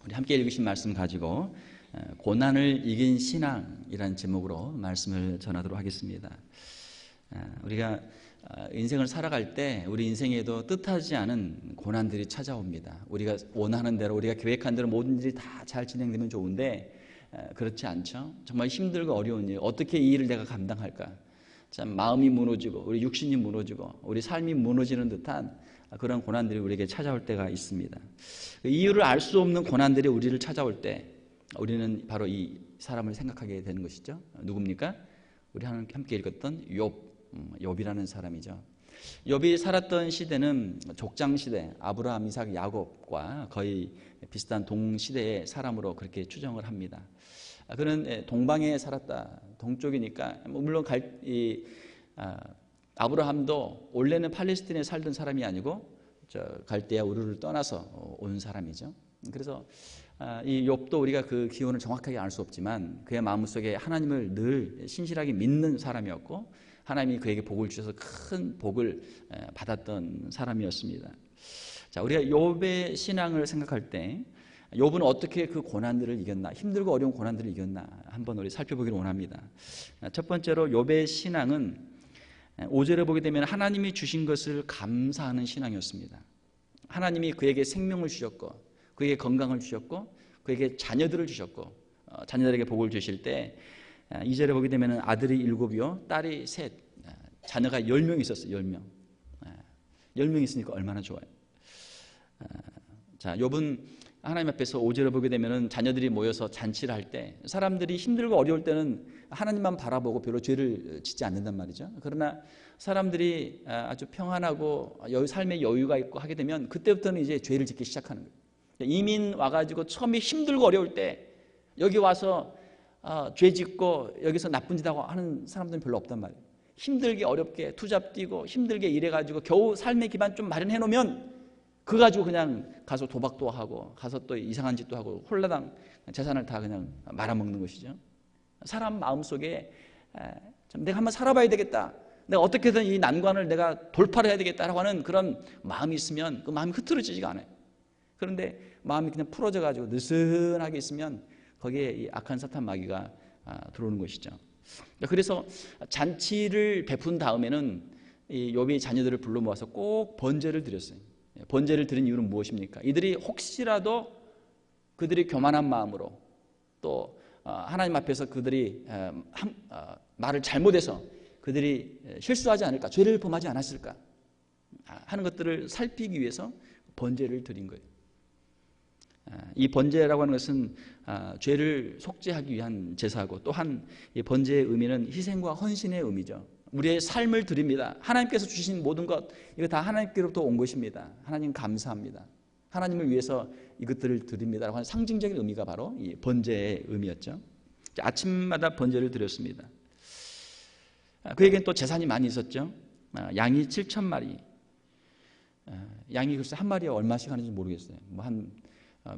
우리 함께 읽으신 말씀 가지고 고난을 이긴 신앙이라는 제목으로 말씀을 전하도록 하겠습니다. 우리가 인생을 살아갈 때 우리 인생에도 뜻하지 않은 고난들이 찾아옵니다. 우리가 원하는 대로, 우리가 계획한 대로 모든 일이 다 잘 진행되면 좋은데 그렇지 않죠. 정말 힘들고 어려운 일, 어떻게 이 일을 내가 감당할까, 참 마음이 무너지고 우리 육신이 무너지고 우리 삶이 무너지는 듯한 그런 고난들이 우리에게 찾아올 때가 있습니다. 이유를 알 수 없는 고난들이 우리를 찾아올 때 우리는 바로 이 사람을 생각하게 되는 것이죠. 누굽니까? 우리 함께 읽었던 욥이라는 사람이죠. 욥이 살았던 시대는 족장시대, 아브라함, 이삭, 야곱과 거의 비슷한 동시대의 사람으로 그렇게 추정을 합니다. 그는 동방에 살았다. 동쪽이니까 물론 아브라함도 원래는 팔레스틴에 살던 사람이 아니고 갈대아 우르를 떠나서 온 사람이죠. 그래서 이 욥도 우리가 그 기원을 정확하게 알 수 없지만 그의 마음속에 하나님을 늘 신실하게 믿는 사람이었고 하나님이 그에게 복을 주셔서 큰 복을 받았던 사람이었습니다. 자, 우리가 욥의 신앙을 생각할 때 욥은 어떻게 그 고난들을 이겼나, 힘들고 어려운 고난들을 이겼나 한번 우리 살펴보기를 원합니다. 첫 번째로 욥의 신앙은 5절에 보게 되면 하나님이 주신 것을 감사하는 신앙이었습니다. 하나님이 그에게 생명을 주셨고 그에게 건강을 주셨고 그에게 자녀들을 주셨고 자녀들에게 복을 주실 때 2절에 보게 되면 아들이 7이요 딸이 3, 자녀가 10명 있었어요. 10명. 10명 있으니까 얼마나 좋아요. 자, 욥은 하나님 앞에서 5절을 보게 되면 자녀들이 모여서 잔치를 할 때 사람들이 힘들고 어려울 때는 하나님만 바라보고 별로 죄를 짓지 않는단 말이죠. 그러나 사람들이 아주 평안하고 삶에 여유가 있고 하게 되면 그때부터는 이제 죄를 짓기 시작하는 거예요. 이민 와가지고 처음에 힘들고 어려울 때 여기 와서 죄 짓고 여기서 나쁜 짓 하고 하는 사람들은 별로 없단 말이에요. 힘들게 어렵게 투잡 뛰고 힘들게 일해가지고 겨우 삶의 기반 좀 마련해 놓으면 그거 가지고 그냥 가서 도박도 하고 가서 또 이상한 짓도 하고 홀라당 재산을 다 그냥 말아먹는 것이죠. 사람 마음속에 내가 한번 살아봐야 되겠다, 내가 어떻게든 이 난관을 내가 돌파를 해야 되겠다라고 하는 그런 마음이 있으면 그 마음이 흐트러지지가 않아요. 그런데 마음이 그냥 풀어져 가지고 느슨하게 있으면 거기에 이 악한 사탄 마귀가 들어오는 것이죠. 그래서 잔치를 베푼 다음에는 이 욥이 자녀들을 불러 모아서 꼭 번제를 드렸어요. 번제를 드린 이유는 무엇입니까? 이들이 혹시라도 그들이 교만한 마음으로 또 하나님 앞에서 그들이 말을 잘못해서 그들이 실수하지 않을까, 죄를 범하지 않았을까 하는 것들을 살피기 위해서 번제를 드린 거예요. 이 번제라고 하는 것은 죄를 속죄하기 위한 제사고, 또한 이 번제의 의미는 희생과 헌신의 의미죠. 우리의 삶을 드립니다. 하나님께서 주신 모든 것, 이거 다 하나님께로부터 온 것입니다. 하나님 감사합니다. 하나님을 위해서 이것들을 드립니다라고 하는 상징적인 의미가 바로 이 번제의 의미였죠. 아침마다 번제를 드렸습니다. 그에겐 또 재산이 많이 있었죠. 양이 7,000마리. 양이 글쎄 한 마리에 얼마씩 하는지 모르겠어요.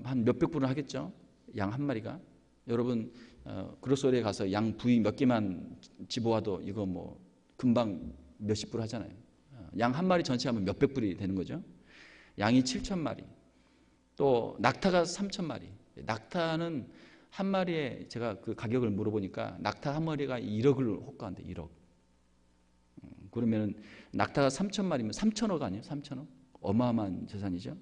한 몇백 불은 하겠죠. 양 한 마리가. 여러분 그로소리에 가서 양 부위 몇 개만 집어와도 이거 뭐 금방 몇십 불 하잖아요. 양 한 마리 전체 하면 몇백 불이 되는 거죠. 양이 7,000마리. 또 낙타가 3,000마리. 낙타는 한 마리에 제가 그 가격을 물어보니까 낙타 한 마리가 1억을 호가한대. 1억. 그러면 낙타가 3,000마리면 3천억 아니에요? 3천억? 어마어마한 재산이죠.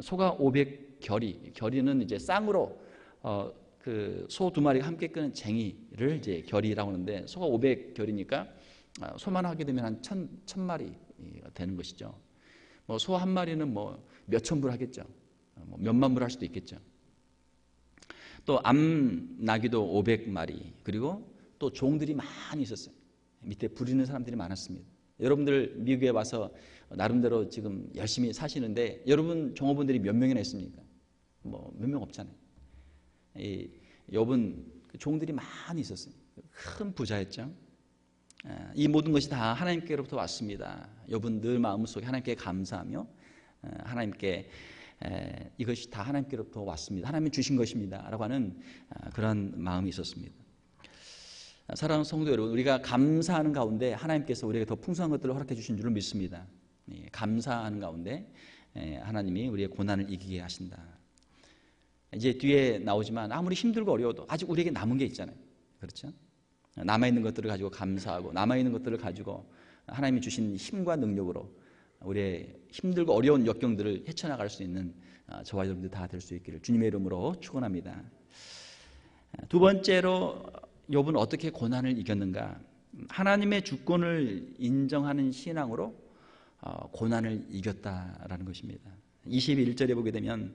소가 500결이. 결이는 이제 쌍으로 그 소 2마리가 함께 끄는 쟁이를 이제 결이라고 하는데, 소가 500결이니까 소만 하게 되면 한 1,000마리가 되는 것이죠. 뭐 소 한 마리는 뭐 몇천 불 하겠죠. 뭐 몇만 불 할 수도 있겠죠. 또 암나귀도 500마리, 그리고 또 종들이 많이 있었어요. 밑에 부리는 사람들이 많았습니다. 여러분들 미국에 와서 나름대로 지금 열심히 사시는데 여러분 종업원들이 몇 명이나 있습니까? 뭐 몇 명 없잖아요. 이 욥은 종들이 많이 있었어요. 큰 부자였죠. 이 모든 것이 다 하나님께로부터 왔습니다. 욥은 늘 마음속에 하나님께 감사하며 하나님께 이것이 다 하나님께로부터 왔습니다. 하나님이 주신 것입니다 라고 하는 그런 마음이 있었습니다. 사랑하는 성도 여러분, 우리가 감사하는 가운데 하나님께서 우리에게 더 풍성한 것들을 허락해 주신 줄을 믿습니다. 감사하는 가운데 하나님이 우리의 고난을 이기게 하신다. 이제 뒤에 나오지만 아무리 힘들고 어려워도 아직 우리에게 남은 게 있잖아요. 그렇죠? 남아있는 것들을 가지고 감사하고 남아있는 것들을 가지고 하나님이 주신 힘과 능력으로 우리의 힘들고 어려운 역경들을 헤쳐나갈 수 있는 저와 여러분들 다 될 수 있기를 주님의 이름으로 축원합니다. 두 번째로 욥은 어떻게 고난을 이겼는가? 하나님의 주권을 인정하는 신앙으로 고난을 이겼다라는 것입니다. 21절에 보게 되면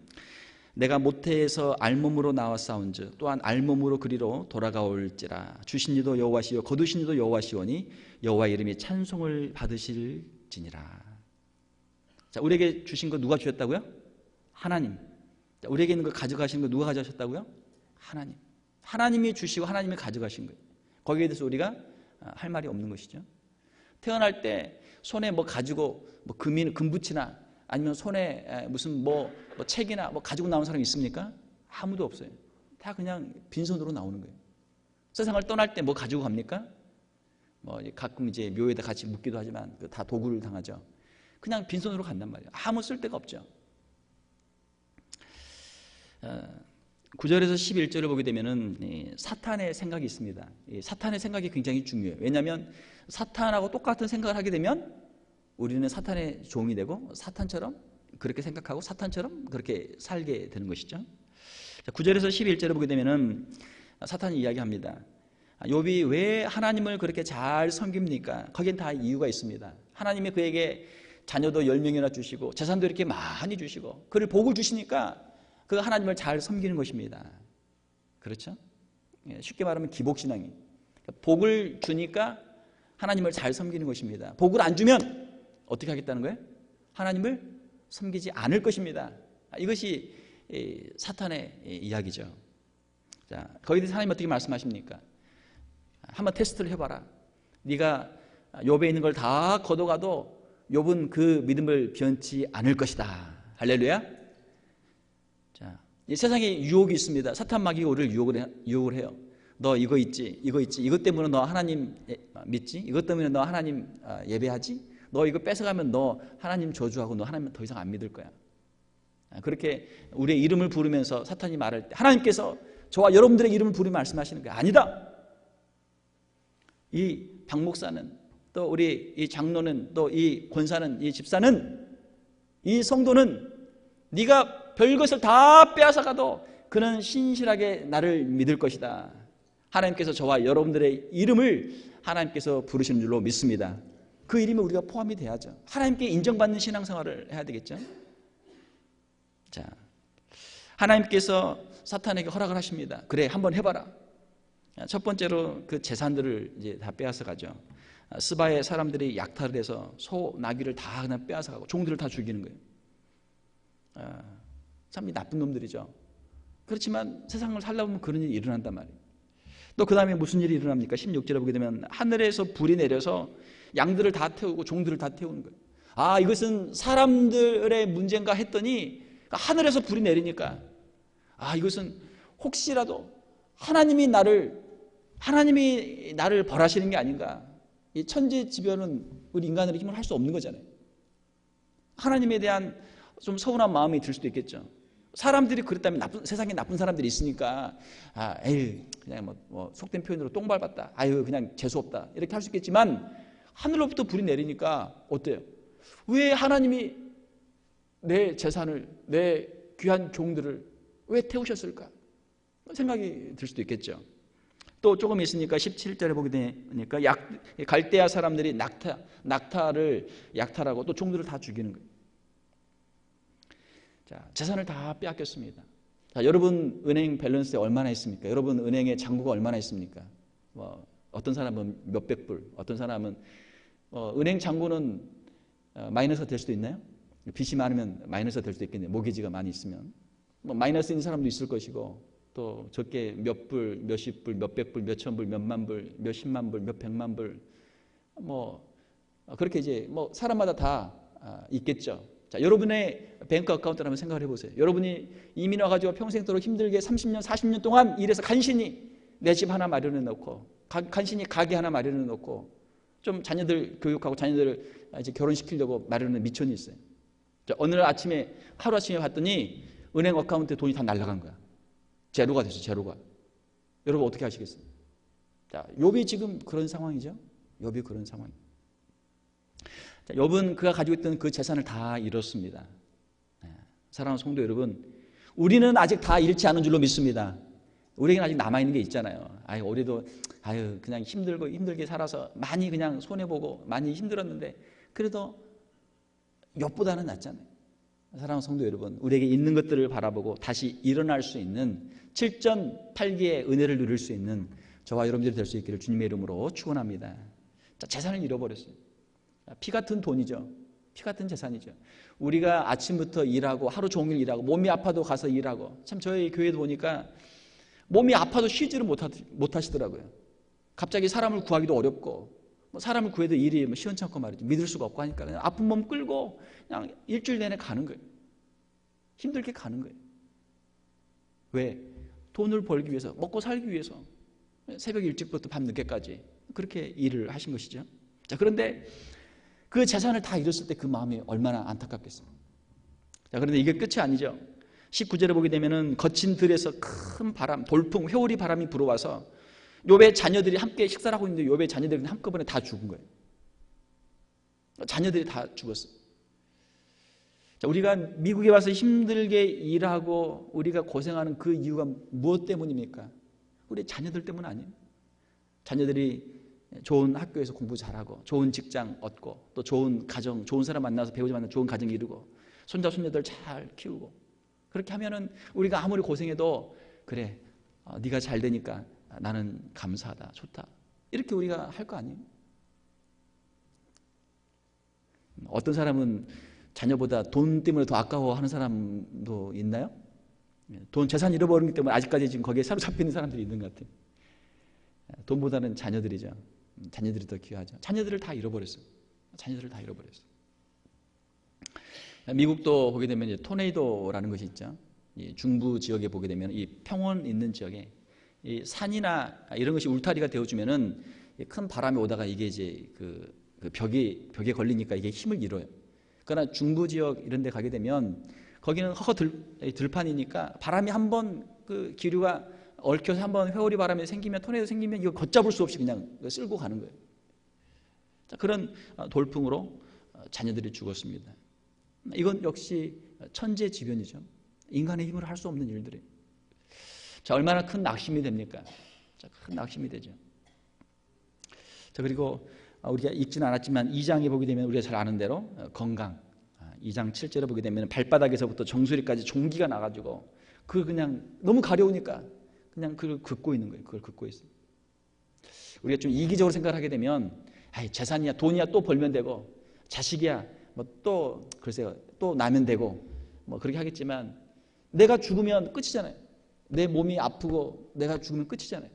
내가 모태에서 알몸으로 나와 싸운즉 또한 알몸으로 그리로 돌아가올지라 주신 이도 여호와시요 거두신 이도 여호와시오니 여호와 이름이 찬송을 받으실지니라. 자, 우리에게 주신 거 누가 주셨다고요? 하나님. 자, 우리에게 있는 거 가져가신 거 누가 가져가셨다고요? 하나님. 하나님이 주시고 하나님이 가져가신 거예요. 거기에 대해서 우리가 할 말이 없는 것이죠. 태어날 때 손에 뭐 가지고 뭐 금붙이나 아니면 손에 무슨 뭐 책이나 뭐 가지고 나온 사람이 있습니까? 아무도 없어요. 다 그냥 빈손으로 나오는 거예요. 세상을 떠날 때 뭐 가지고 갑니까? 뭐 가끔 이제 묘에다 같이 묻기도 하지만 다 도구를 당하죠. 그냥 빈손으로 간단 말이에요. 아무 쓸데가 없죠. 9절에서 11절을 보게 되면은 사탄의 생각이 있습니다. 사탄의 생각이 굉장히 중요해요. 왜냐하면 사탄하고 똑같은 생각을 하게 되면 우리는 사탄의 종이 되고 사탄처럼 그렇게 생각하고 사탄처럼 그렇게 살게 되는 것이죠. 9절에서 11절을 보게 되면은 사탄이 이야기합니다. 욥이 왜 하나님을 그렇게 잘 섬깁니까? 거긴 다 이유가 있습니다. 하나님이 그에게 자녀도 10명이나 주시고 재산도 이렇게 많이 주시고 그를 복을 주시니까 그 하나님을 잘 섬기는 것입니다. 그렇죠? 쉽게 말하면 기복신앙이. 복을 주니까 하나님을 잘 섬기는 것입니다. 복을 안 주면 어떻게 하겠다는 거예요? 하나님을 섬기지 않을 것입니다. 이것이 사탄의 이야기죠. 자, 거기에 대해서 하나님 어떻게 말씀하십니까? 한번 테스트를 해봐라. 네가 욥에 있는 걸 다 걷어가도 욥은 그 믿음을 변치 않을 것이다. 할렐루야. 자, 이 세상에 유혹이 있습니다. 사탄 마귀가 우리를 유혹을 해요. 너 이거 있지, 이거 있지, 이것 때문에 너 하나님 믿지? 이것 때문에 너 하나님 예배하지? 너 이거 뺏어가면 너 하나님 저주하고 너 하나님 더 이상 안 믿을 거야. 그렇게 우리의 이름을 부르면서 사탄이 말할 때 하나님께서 저와 여러분들의 이름을 부르며 말씀하시는 거야. 아니다. 이 박 목사는 또 우리 이 장로는 또 이 권사는 이 집사는 이 성도는 네가 별것을 다 빼앗아가도 그는 신실하게 나를 믿을 것이다. 하나님께서 저와 여러분들의 이름을 하나님께서 부르시는 줄로 믿습니다. 그 이름에 우리가 포함이 돼야죠. 하나님께 인정받는 신앙생활을 해야 되겠죠. 자, 하나님께서 사탄에게 허락을 하십니다. 그래, 한번 해봐라. 첫 번째로 그 재산들을 이제 다 빼앗아 가죠. 스바의 사람들이 약탈을 해서 소, 나귀를 다 그냥 빼앗아 가고 종들을 다 죽이는 거예요. 참 나쁜 놈들이죠. 그렇지만 세상을 살다 보면 그런 일이 일어난단 말이에요. 또 그 다음에 무슨 일이 일어납니까? 16절에 보게 되면 하늘에서 불이 내려서 양들을 다 태우고 종들을 다 태우는 거예요. 아, 이것은 사람들의 문제인가 했더니 하늘에서 불이 내리니까 아, 이것은 혹시라도 하나님이 나를 벌하시는 게 아닌가. 이 천재지변은 우리 인간으로 힘을 할 수 없는 거잖아요. 하나님에 대한 좀 서운한 마음이 들 수도 있겠죠. 사람들이 그랬다면 세상에 나쁜 사람들이 있으니까 에이 그냥 뭐 속된 표현으로 똥 밟았다. 아유 그냥 재수 없다. 이렇게 할 수 있겠지만 하늘로부터 불이 내리니까 어때요? 왜 하나님이 내 재산을 내 귀한 종들을 왜 태우셨을까? 생각이 들 수도 있겠죠. 또 조금 있으니까 17절에 보게 되니까 갈대아 사람들이 낙타를 약탈하고 또 종들을 다 죽이는 거예요. 자, 재산을 다 빼앗겼습니다. 자, 여러분 은행 밸런스에 얼마나 있습니까? 여러분 은행에 잔고가 얼마나 있습니까? 어떤 사람은 몇백 불, 어떤 사람은 은행 잔고는 마이너스가 될 수도 있나요? 빚이 많으면 마이너스가 될 수도 있겠네요. 모기지가 많이 있으면 마이너스 있는 사람도 있을 것이고 또 적게 몇 불, 몇십 불, 몇백 불, 몇천 불, 몇만 불, 몇십만 불, 몇백만 불 그렇게 이제 사람마다 다 있겠죠. 자, 여러분의 뱅크 어카운트를 한번 생각을 해보세요. 여러분이 이민 와가지고 평생도록 힘들게 30년, 40년 동안 일해서 간신히 내 집 하나 마련해 놓고 간신히 가게 하나 마련해 놓고 좀 자녀들 교육하고 자녀들을 이제 결혼시키려고 마련한 미천이 있어요. 자, 어느 날 아침에 하루아침에 봤더니 은행 어카운트에 돈이 다 날아간 거야. 제로가 됐어요. 제로가. 여러분 어떻게 하시겠어요? 자, 욥이 지금 그런 상황이죠. 욥이 그런 상황. 자, 욥은 그가 가지고 있던 그 재산을 다 잃었습니다. 사랑하는 성도 여러분, 우리는 아직 다 잃지 않은 줄로 믿습니다. 우리에게는 아직 남아있는 게 있잖아요. 우리도 그냥 힘들게 살아서 많이 그냥 손해보고 많이 힘들었는데 그래도 욥보다는 낫잖아요. 사랑하는 성도 여러분, 우리에게 있는 것들을 바라보고 다시 일어날 수 있는 7전8기의 은혜를 누릴 수 있는 저와 여러분들이 될 수 있기를 주님의 이름으로 축원합니다. 자, 재산을 잃어버렸어요. 피 같은 돈이죠. 피 같은 재산이죠. 우리가 아침부터 일하고 하루 종일 일하고 몸이 아파도 가서 일하고, 참 저희 교회도 보니까 몸이 아파도 쉬지를 못하시더라고요. 갑자기 사람을 구하기도 어렵고, 사람을 구해도 일이 시원찮고 말이죠. 믿을 수가 없고 하니까 그냥 아픈 몸 끌고 그냥 일주일 내내 가는 거예요. 힘들게 가는 거예요. 왜? 돈을 벌기 위해서, 먹고 살기 위해서 새벽 일찍부터 밤 늦게까지 그렇게 일을 하신 것이죠. 자, 그런데 그 재산을 다 잃었을 때 그 마음이 얼마나 안타깝겠어요. 자, 그런데 이게 끝이 아니죠. 19절에 보게 되면은 거친 들에서 큰 바람, 돌풍, 회오리 바람이 불어와서 욥의 자녀들이 함께 식사를 하고 있는데 욥의 자녀들이 한꺼번에 다 죽은 거예요. 자녀들이 다 죽었어요. 자, 우리가 미국에 와서 힘들게 일하고 우리가 고생하는 그 이유가 무엇 때문입니까? 우리 자녀들 때문 아니에요? 자녀들이 좋은 학교에서 공부 잘하고 좋은 직장 얻고 또 좋은 가정, 좋은 사람 만나서 배우자 만나서 좋은 가정 이루고 손자 손녀들 잘 키우고, 그렇게 하면은 우리가 아무리 고생해도 그래, 네가 잘 되니까 나는 감사하다, 좋다, 이렇게 우리가 할 거 아니에요? 어떤 사람은 자녀보다 돈 때문에 더 아까워하는 사람도 있나요? 돈, 재산 잃어버리기 때문에 아직까지 지금 거기에 사로잡히는 사람들이 있는 것 같아요. 돈보다는 자녀들이죠. 자녀들이 더 귀하죠. 자녀들을 다 잃어버렸어요. 자녀들을 다 잃어버렸어요. 미국도 보게 되면 이제 토네이도라는 것이 있죠. 이 중부 지역에 보게 되면 이 평원 있는 지역에 이 산이나 이런 것이 울타리가 되어주면은 큰 바람이 오다가 이게 이제 그 벽에 걸리니까 이게 힘을 잃어요. 그러나 중부 지역 이런 데 가게 되면 거기는 허허 들판이니까 바람이 한번 그 기류가 얽혀서 한번 회오리 바람이 생기면, 토네이도 생기면 이거 걷잡을 수 없이 그냥 쓸고 가는 거예요. 자, 그런 돌풍으로 자녀들이 죽었습니다. 이건 역시 천재지변이죠. 인간의 힘으로 할 수 없는 일들이에요. 자, 얼마나 큰 낙심이 됩니까? 자, 큰 낙심이 되죠. 자, 그리고 우리가 읽지는 않았지만 2장에 보게 되면 우리가 잘 아는 대로 건강, 2장 7절에 보게 되면 발바닥에서부터 정수리까지 종기가 나가지고 그 그냥 너무 가려우니까 그냥 그걸 긋고 있는 거예요. 그걸 긋고 있어요. 우리가 좀 이기적으로 생각을 하게 되면 재산이야, 돈이야 또 벌면 되고, 자식이야 뭐 또 글쎄요 또 나면 되고 뭐 그렇게 하겠지만, 내가 죽으면 끝이잖아요. 내 몸이 아프고 내가 죽으면 끝이잖아요.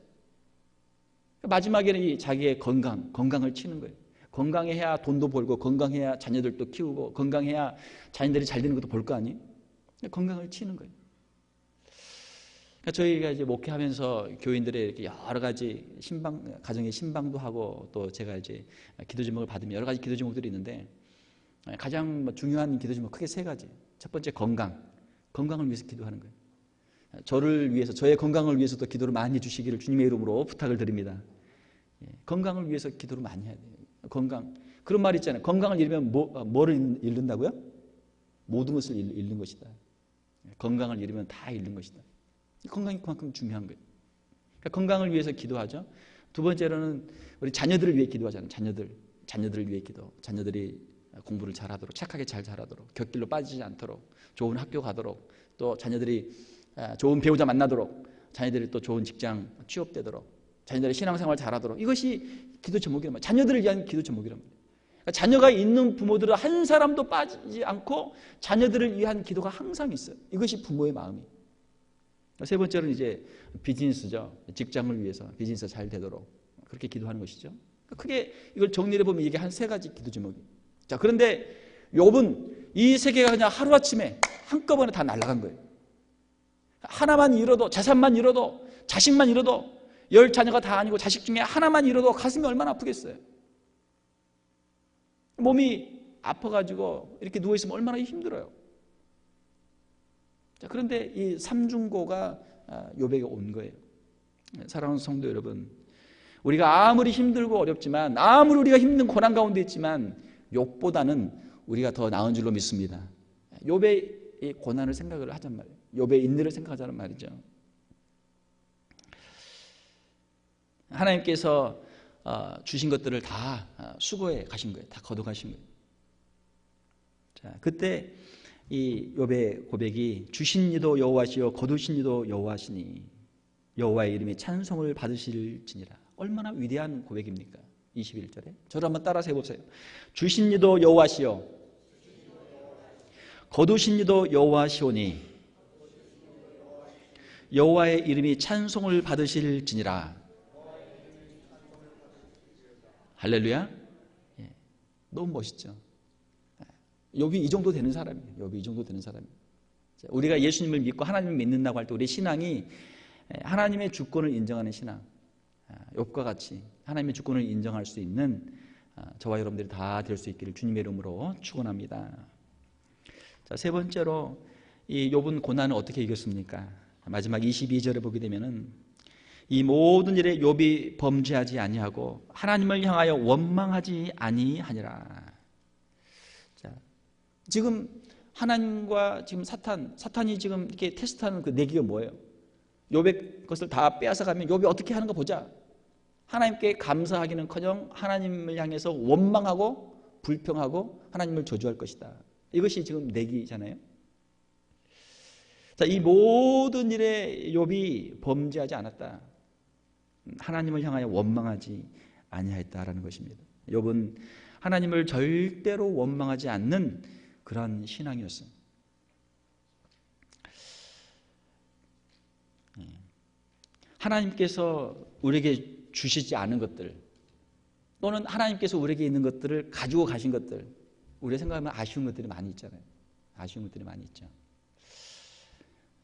마지막에는 이 자기의 건강을 치는 거예요. 건강해야 돈도 벌고, 건강해야 자녀들도 키우고, 건강해야 자녀들이 잘 되는 것도 볼 거 아니에요? 건강을 치는 거예요. 그러니까 저희가 이제 목회하면서 교인들의 이렇게 여러 가지 가정의 신방도 하고, 또 제가 이제 기도 제목을 받으면 여러 가지 기도 제목들이 있는데, 가장 중요한 기도 제목 크게 3가지. 첫 번째 건강을 위해서 기도하는 거예요. 저를 위해서, 저의 건강을 위해서도 기도를 많이 해주시기를 주님의 이름으로 부탁을 드립니다. 건강을 위해서 기도를 많이 해야 돼요. 건강. 그런 말 있잖아요. 건강을 잃으면 뭐를 잃는다고요? 모든 것을 잃는 것이다. 건강을 잃으면 다 잃는 것이다. 건강이 그만큼 중요한 거예요. 그러니까 건강을 위해서 기도하죠. 두 번째로는 우리 자녀들을 위해 기도하잖아요. 자녀들을 위해 기도. 자녀들이 공부를 잘하도록, 착하게 잘 자라도록, 곁길로 빠지지 않도록, 좋은 학교 가도록, 또 자녀들이 좋은 배우자 만나도록, 자녀들이 또 좋은 직장 취업되도록, 자녀들의 신앙생활 잘하도록. 이것이 기도 제목이란 말이에요. 자녀들을 위한 기도 제목이란 말이에요. 그러니까 자녀가 있는 부모들은 한 사람도 빠지지 않고 자녀들을 위한 기도가 항상 있어요. 이것이 부모의 마음이에요. 세 번째는 이제 비즈니스죠. 직장을 위해서 비즈니스가 잘 되도록 그렇게 기도하는 것이죠. 크게 이걸 정리해 보면 이게 한 3가지 기도 제목이에요. 자, 그런데 욥은 이 3개가 그냥 하루아침에 한꺼번에 다 날아간 거예요. 하나만 잃어도, 재산만 잃어도, 자식만 잃어도, 10자녀가 다 아니고 자식 중에 하나만 잃어도 가슴이 얼마나 아프겠어요. 몸이 아파가지고 이렇게 누워있으면 얼마나 힘들어요. 자, 그런데 이 삼중고가 욥에게 온 거예요. 사랑하는 성도 여러분, 우리가 아무리 힘들고 어렵지만, 아무리 우리가 힘든 고난 가운데 있지만 욥보다는 우리가 더 나은 줄로 믿습니다. 욥의 고난을 생각을 하잔 말이에요. 욥의 인내를 생각하자는 말이죠. 하나님께서 주신 것들을 다 수고해 가신 거예요. 다 거둬가신 거예요. 자, 그때 이 욥의 고백이 주신 이도 여호와시요 거두신 이도 여호와시니 여호와의 이름이 찬송을 받으실지니라. 얼마나 위대한 고백입니까? 21절에 저를 한번 따라서 해보세요. 주신 이도 여호와시요 거두신 이도 여호와시오니 여호와의 이름이 찬송을 받으실지니라. 할렐루야. 예, 너무 멋있죠. 욥이 이 정도 되는 사람이에요. 욥이 이 정도 되는 사람이에요. 우리가 예수님을 믿고 하나님을 믿는다고 할 때 우리 신앙이 하나님의 주권을 인정하는 신앙, 욥과 같이 하나님의 주권을 인정할 수 있는 저와 여러분들이 다 될 수 있기를 주님의 이름으로 축원합니다. 자, 세 번째로 이 욥은 고난을 어떻게 이겼습니까? 마지막 22절에 보게 되면은 이 모든 일에 욥이 범죄하지 아니하고 하나님을 향하여 원망하지 아니하니라. 자, 지금 하나님과 지금 사탄이 지금 이렇게 테스트하는 그 내기가 뭐예요? 욥의 것을 다 빼앗아가면 욥이 어떻게 하는가 보자. 하나님께 감사하기는커녕 하나님을 향해서 원망하고 불평하고 하나님을 저주할 것이다. 이것이 지금 내기잖아요. 자, 이 모든 일에 욥이 범죄하지 않았다. 하나님을 향하여 원망하지 아니하였다라는 것입니다. 욥은 하나님을 절대로 원망하지 않는 그런 신앙이었어요. 하나님께서 우리에게 주시지 않은 것들 또는 하나님께서 우리에게 있는 것들을 가지고 가신 것들, 우리가 생각하면 아쉬운 것들이 많이 있잖아요. 아쉬운 것들이 많이 있죠.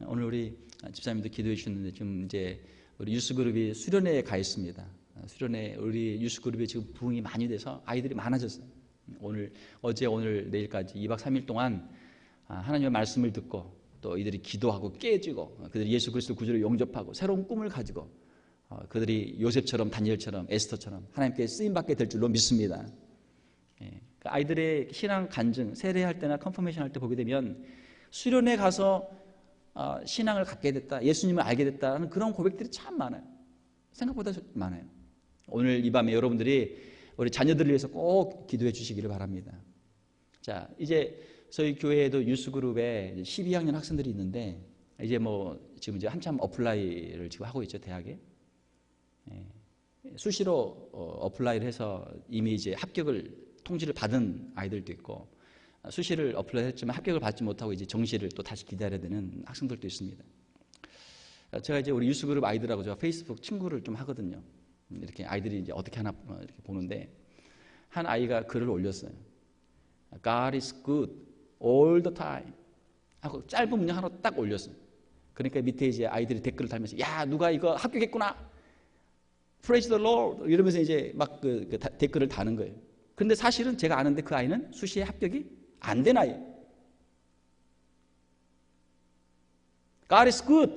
오늘 우리 집사님도 기도해 주셨는데 지금 이제 우리 유스그룹이 수련회에 가 있습니다. 수련회 우리 유스그룹이 지금 부흥이 많이 돼서 아이들이 많아졌어요. 어제 오늘 내일까지 2박 3일 동안 하나님의 말씀을 듣고 또 이들이 기도하고 깨지고 그들이 예수 그리스도 구주를 영접하고 새로운 꿈을 가지고 그들이 요셉처럼 다니엘처럼 에스더처럼 하나님께 쓰임받게 될 줄로 믿습니다. 아이들의 신앙 간증 세례할 때나 컨퍼메이션 할 때 보게 되면 수련회 가서 신앙을 갖게 됐다, 예수님을 알게 됐다는 그런 고백들이 참 많아요. 생각보다 많아요. 오늘 이 밤에 여러분들이 우리 자녀들을 위해서 꼭 기도해 주시기를 바랍니다. 자, 이제 저희 교회에도 유스그룹에 12학년 학생들이 있는데 이제 지금 이제 한참 어플라이를 지금 하고 있죠, 대학에. 수시로 어플라이를 해서 이미 이제 합격을 통지를 받은 아이들도 있고 수시를 어플라이 했지만 합격을 받지 못하고 이제 정시를 또 다시 기다려야 되는 학생들도 있습니다. 제가 이제 우리 유스그룹 아이들하고 제가 페이스북 친구를 좀 하거든요. 이렇게 아이들이 이제 어떻게 하나 이렇게 보는데 한 아이가 글을 올렸어요. God is good all the time 하고 짧은 문장 하나 딱 올렸어요. 그러니까 밑에 이제 아이들이 댓글을 달면서 야, 누가 이거 합격했구나, Praise the Lord 이러면서 이제 막 그 댓글을 다는 거예요. 그런데 사실은 제가 아는데 그 아이는 수시에 합격이 안 된 아이예요. God is good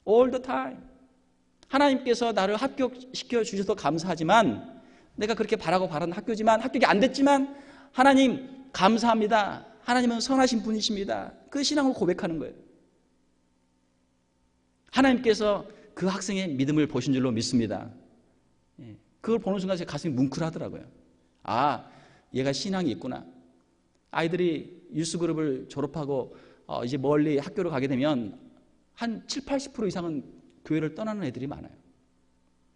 all the time. 하나님께서 나를 합격시켜 주셔서 감사하지만 내가 그렇게 바라고 바라는 학교지만 합격이 안 됐지만 하나님 감사합니다. 하나님은 선하신 분이십니다. 그 신앙을 고백하는 거예요. 하나님께서 그 학생의 믿음을 보신 줄로 믿습니다. 그걸 보는 순간 제 가슴이 뭉클하더라고요. 아, 얘가 신앙이 있구나. 아이들이 유스그룹을 졸업하고 이제 멀리 학교를 가게 되면 한 70-80% 이상은 교회를 떠나는 애들이 많아요.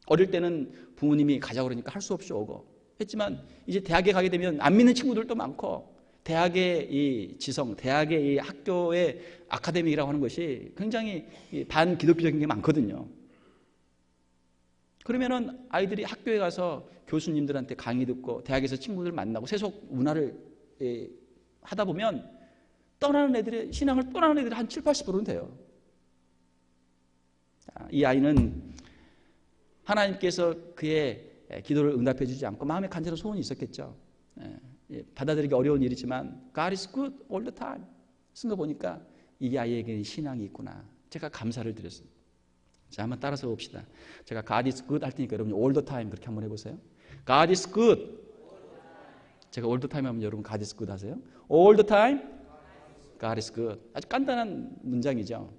어릴 때는 부모님이 가자고 그러니까 할 수 없이 오고 했지만 이제 대학에 가게 되면 안 믿는 친구들도 많고 대학의 이 지성, 대학의 이 학교의 아카데미라고 하는 것이 굉장히 반기독교적인 게 많거든요. 그러면은 아이들이 학교에 가서 교수님들한테 강의 듣고 대학에서 친구들 만나고 세속 문화를 하다 보면 떠나는 애들의 신앙을 떠나는 애들이 한 70-80%는 돼요. 이 아이는 하나님께서 그의 기도를 응답해 주지 않고 마음에 간절한 소원이 있었겠죠. 받아들이기 어려운 일이지만 God is good all the time 쓴 거 보니까 이 아이에게는 신앙이 있구나, 제가 감사를 드렸습니다. 자, 한번 따라서 봅시다. 제가 God is good 할 테니까 여러분이 all the time 그렇게 한번 해보세요. God is good. 제가 all the time 하면 여러분 God is good 하세요. All the time God is good. 아주 간단한 문장이죠.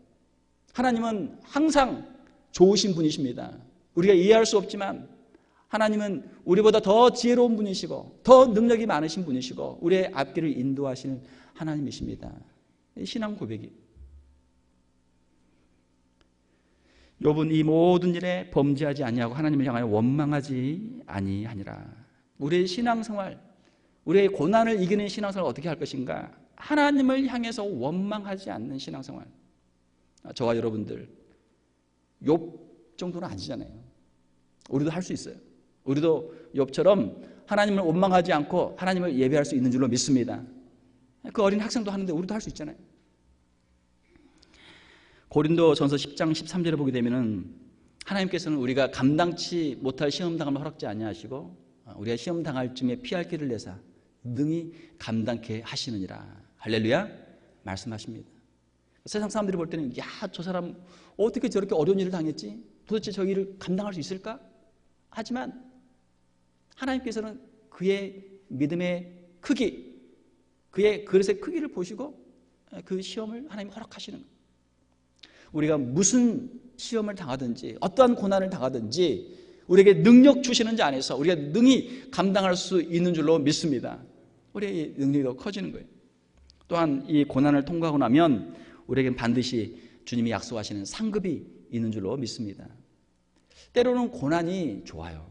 하나님은 항상 좋으신 분이십니다. 우리가 이해할 수 없지만 하나님은 우리보다 더 지혜로운 분이시고 더 능력이 많으신 분이시고 우리의 앞길을 인도하시는 하나님이십니다. 신앙 고백이. 욥은 이 모든 일에 범죄하지 아니하고 하나님을 향하여 원망하지 아니하니라. 우리의 신앙생활, 우리의 고난을 이기는 신앙생활을 어떻게 할 것인가? 하나님을 향해서 원망하지 않는 신앙생활. 저와 여러분들 욥 정도는 아니잖아요. 우리도 할 수 있어요. 우리도 욥처럼 하나님을 원망하지 않고 하나님을 예배할 수 있는 줄로 믿습니다. 그 어린 학생도 하는데 우리도 할 수 있잖아요. 고린도전서 10장 13절에 보게 되면은 하나님께서는 우리가 감당치 못할 시험 당함을 허락지 아니하시고 우리가 시험 당할 쯤에 피할 길을 내사 능히 감당케 하시느니라. 할렐루야 말씀하십니다. 세상 사람들이 볼 때는 야, 저 사람 어떻게 저렇게 어려운 일을 당했지? 도대체 저 일을 감당할 수 있을까? 하지만 하나님께서는 그의 믿음의 크기, 그의 그릇의 크기를 보시고 그 시험을 하나님 허락하시는 거예요. 우리가 무슨 시험을 당하든지 어떠한 고난을 당하든지 우리에게 능력 주시는 자 안에서 우리가 능히 감당할 수 있는 줄로 믿습니다. 우리의 능력이 더 커지는 거예요. 또한 이 고난을 통과하고 나면 우리에겐 반드시 주님이 약속하시는 상급이 있는 줄로 믿습니다. 때로는 고난이 좋아요.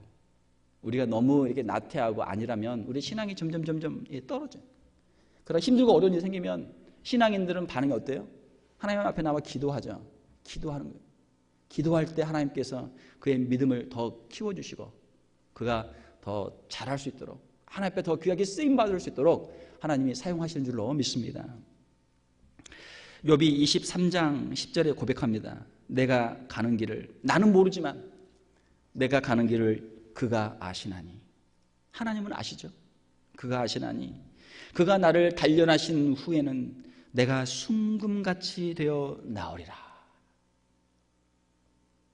우리가 너무 이렇게 나태하고 아니라면 우리 신앙이 점점 떨어져요. 그러나 힘들고 어려운 일이 생기면 신앙인들은 반응이 어때요? 하나님 앞에 나와 기도하죠. 기도하는 거예요. 기도할 때 하나님께서 그의 믿음을 더 키워주시고 그가 더 잘할 수 있도록 하나님 앞에 더 귀하게 쓰임받을 수 있도록 하나님이 사용하시는 줄로 믿습니다. 욥이 23장 10절에 고백합니다. 내가 가는 길을 나는 모르지만 내가 가는 길을 그가 아시나니. 하나님은 아시죠. 그가 아시나니 그가 나를 단련하신 후에는 내가 순금같이 되어 나오리라.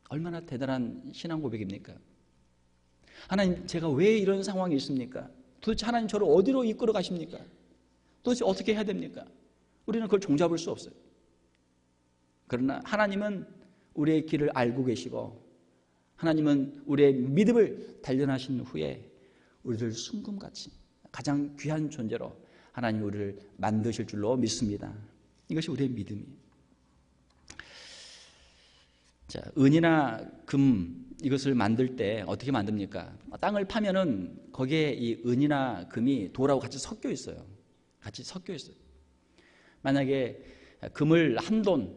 얼마나 대단한 신앙 고백입니까? 하나님, 제가 왜 이런 상황이 있습니까? 도대체 하나님 저를 어디로 이끌어 가십니까? 도대체 어떻게 해야 됩니까? 우리는 그걸 종잡을 수 없어요. 그러나 하나님은 우리의 길을 알고 계시고 하나님은 우리의 믿음을 단련하신 후에 우리를 순금같이 가장 귀한 존재로 하나님이 우리를 만드실 줄로 믿습니다. 이것이 우리의 믿음이에요. 자, 은이나 금 이것을 만들 때 어떻게 만듭니까? 땅을 파면은 거기에 이 은이나 금이 돌하고 같이 섞여 있어요. 같이 섞여 있어요. 만약에 금을 한 돈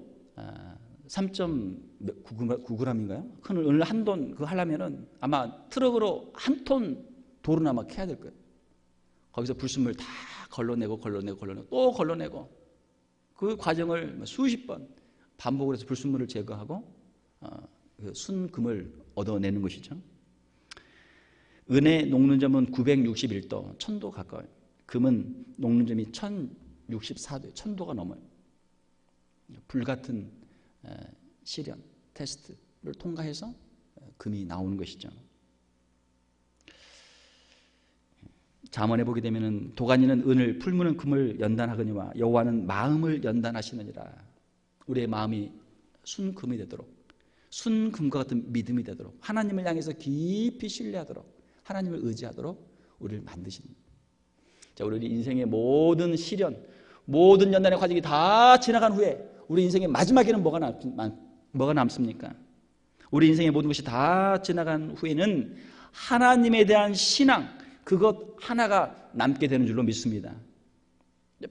3.9g인가요? 큰 은을 한 돈 그거 하려면은 아마 트럭으로 한 톤 돌은 아마 캐야 될 거예요. 거기서 불순물 다 걸러내고 또 걸러내고 그 과정을 수십 번 반복을 해서 불순물을 제거하고 그 순금을 얻어내는 것이죠. 은의 녹는점은 961도, 1000도 가까워요. 금은 녹는점이 1064도예요. 1000도가 넘어요. 불같은 시련, 테스트를 통과해서 금이 나오는 것이죠. 잠언에 보게 되면은 도가니는 은을 풀무는 금을 연단하거니와 여호와는 마음을 연단하시느니라. 우리의 마음이 순금이 되도록 순금과 같은 믿음이 되도록 하나님을 향해서 깊이 신뢰하도록 하나님을 의지하도록 우리를 만드십니다. 자, 우리 인생의 모든 시련, 모든 연단의 과정이 다 지나간 후에 우리 인생의 마지막에는 뭐가 남습니까? 우리 인생의 모든 것이 다 지나간 후에는 하나님에 대한 신앙, 그것 하나가 남게 되는 줄로 믿습니다.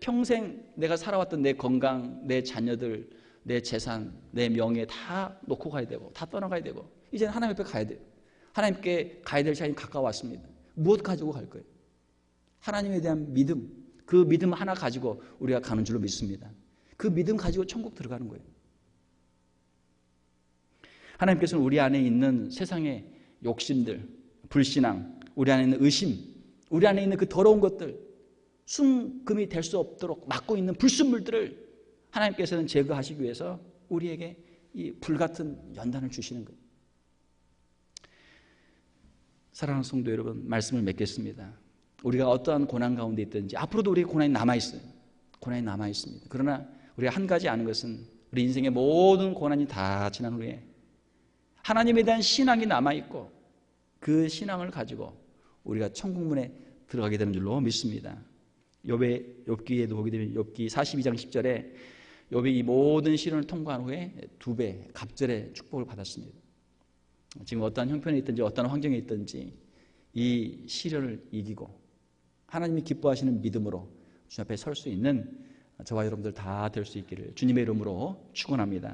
평생 내가 살아왔던 내 건강, 내 자녀들, 내 재산, 내 명예 다 놓고 가야 되고 다 떠나가야 되고 이제는 하나님 앞에 가야 돼요. 하나님께 가야 될 시간이 가까웠습니다. 무엇 가지고 갈 거예요? 하나님에 대한 믿음, 그 믿음 하나 가지고 우리가 가는 줄로 믿습니다. 그 믿음 가지고 천국 들어가는 거예요. 하나님께서는 우리 안에 있는 세상의 욕심들, 불신앙, 우리 안에 있는 의심, 우리 안에 있는 그 더러운 것들, 순금이 될 수 없도록 막고 있는 불순물들을 하나님께서는 제거하시기 위해서 우리에게 이 불같은 연단을 주시는 거예요. 사랑하는 성도 여러분, 말씀을 맺겠습니다. 우리가 어떠한 고난 가운데 있든지 앞으로도 우리의 고난이 남아있어요. 고난이 남아있습니다. 그러나 우리가 한 가지 아는 것은 우리 인생의 모든 고난이 다 지난 후에 하나님에 대한 신앙이 남아있고 그 신앙을 가지고 우리가 천국문에 들어가게 되는 줄로 믿습니다. 욥기에도 보게 되면 욥기 42장 10절에 욥이 이 모든 시련을 통과한 후에 2배 갑절의 축복을 받았습니다. 지금 어떠한 형편에 있든지 어떠한 환경에 있든지 이 시련을 이기고 하나님이 기뻐하시는 믿음으로 주님 앞에 설 수 있는 저와 여러분들 다 될 수 있기를 주님의 이름으로 축원합니다.